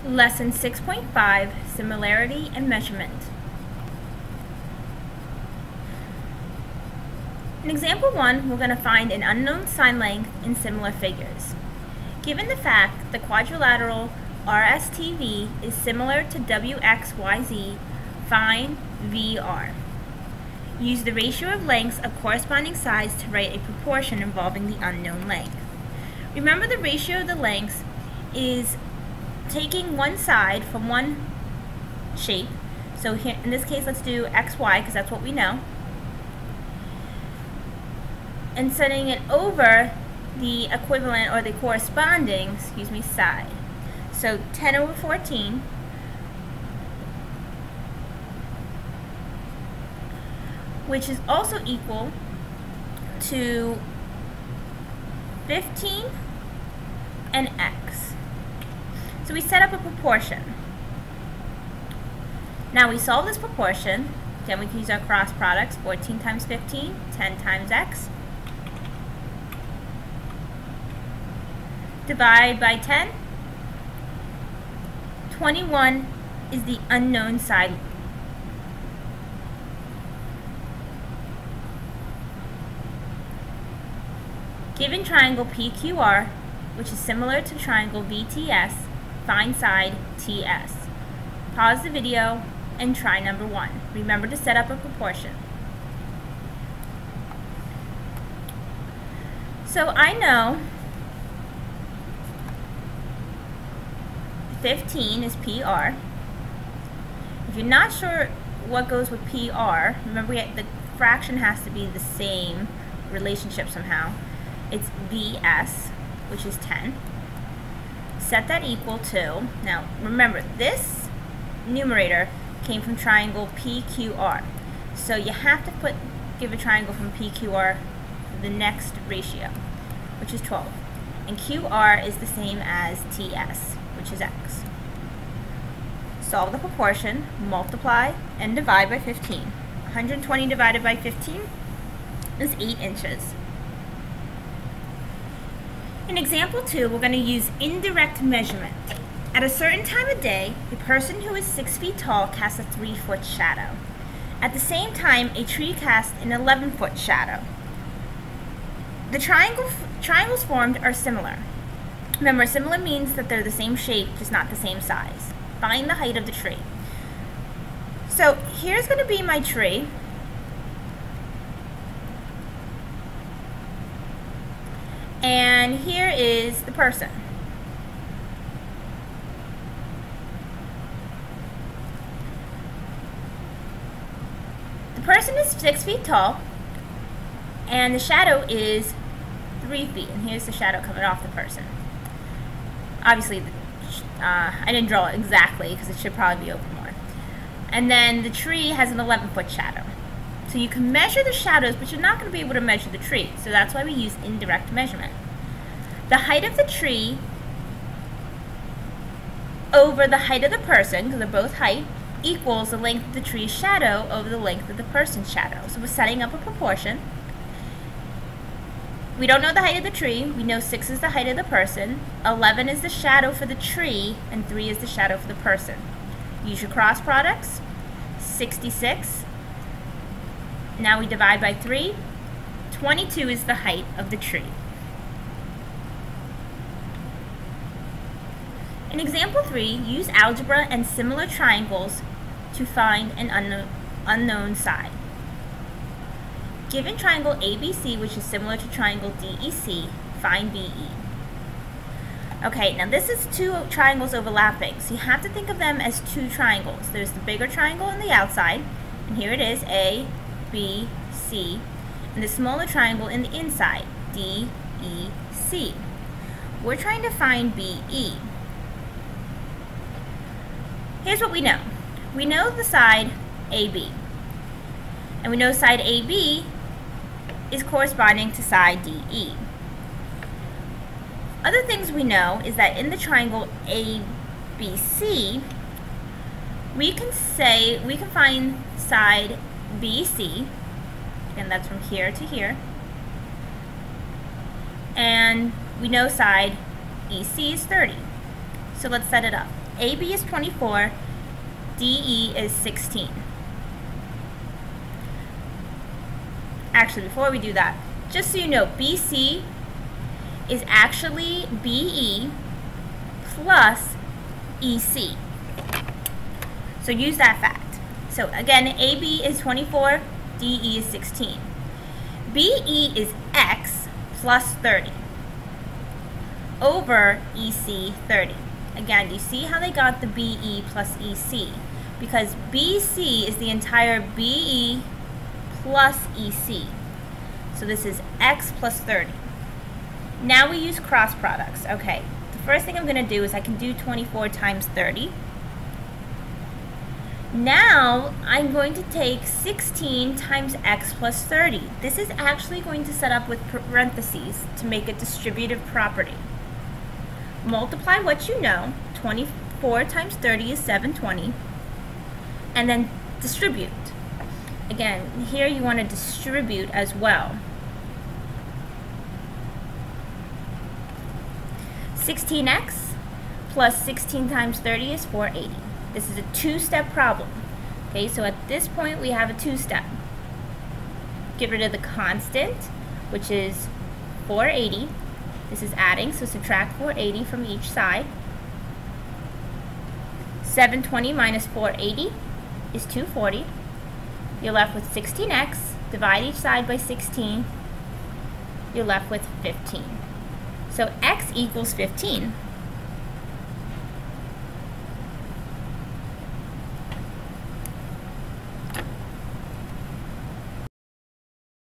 Lesson 6.5, Similarity and Measurement. In example 1, we're going to find an unknown side length in similar figures. Given the fact the quadrilateral RSTV is similar to WXYZ, find VR. Use the ratio of lengths of corresponding sides to write a proportion involving the unknown length. Remember, the ratio of the lengths is taking one side from one shape. So here, in this case, let's do XY because that's what we know, and setting it over the equivalent or the corresponding, side. So 10 over 14 which is also equal to 15 and x. So we set up a proportion. Now we solve this proportion. Then we can use our cross products. 14 times 15, 10 times x. Divide by 10. 21 is the unknown side. Given triangle PQR, which is similar to triangle VTS, find side TS. Pause the video and try number 1. Remember to set up a proportion. So I know 15 is PR. If you're not sure what goes with PR, remember the fraction has to be the same relationship somehow. It's VS, which is 10. Set that equal to, now remember, this numerator came from triangle PQR. So you have to give a triangle from PQR the next ratio, which is 12. And QR is the same as TS, which is x. Solve the proportion, multiply, and divide by 15. 120 divided by 15 is 8 inches. In example 2, we're going to use indirect measurement. At a certain time of day, a person who is 6 feet tall casts a 3-foot shadow. At the same time, a tree casts an 11-foot shadow. The triangles formed are similar. Remember, similar means that they're the same shape, just not the same size. Find the height of the tree. So here's going to be my tree. And here is the person. The person is 6 feet tall, and the shadow is 3 feet. And here's the shadow coming off the person. Obviously, I didn't draw it exactly because it should probably be open more. And then the tree has an 11-foot shadow. So you can measure the shadows, but you're not going to be able to measure the tree. So that's why we use indirect measurement. The height of the tree over the height of the person, because they're both height, equals the length of the tree's shadow over the length of the person's shadow. So we're setting up a proportion. We don't know the height of the tree. We know 6 is the height of the person, 11 is the shadow for the tree, and 3 is the shadow for the person. Use your cross products. 66. Now we divide by 3. 22 is the height of the tree. In example 3, use algebra and similar triangles to find an unknown side. Given triangle ABC, which is similar to triangle DEC, find BE. Okay, now this is 2 triangles overlapping, so you have to think of them as 2 triangles. There's the bigger triangle on the outside, and here it is, A, B, C, and the smaller triangle in the inside, D, E, C. We're trying to find BE. Here's what we know. We know the side AB, and we know side AB is corresponding to side DE. Other things we know is that in the triangle ABC, we can find side BC, and that's from here to here, and we know side EC is 30. So let's set it up. AB is 24, DE is 16. Actually, before we do that, just so you know, BC is actually BE plus EC. So use that fact. So again, AB is 24, DE is 16. BE is X plus 30 over EC 30. Again, do you see how they got the BE plus EC? Because BC is the entire BE plus EC. So this is X plus 30. Now we use cross products. Okay, the first thing I'm going to do is I can do 24 times 30. Now I'm going to take 16 times X plus 30. This is actually going to set up with parentheses to make a distributive property. Multiply what you know. 24 times 30 is 720. And then distribute. Again, here you want to distribute as well. 16x plus 16 times 30 is 480. This is a two-step problem. Okay, so at this point we have a two-step. Get rid of the constant, which is 480. This is adding, so subtract 480 from each side. 720 minus 480 is 240. You're left with 16x. Divide each side by 16. You're left with 15. So x equals 15.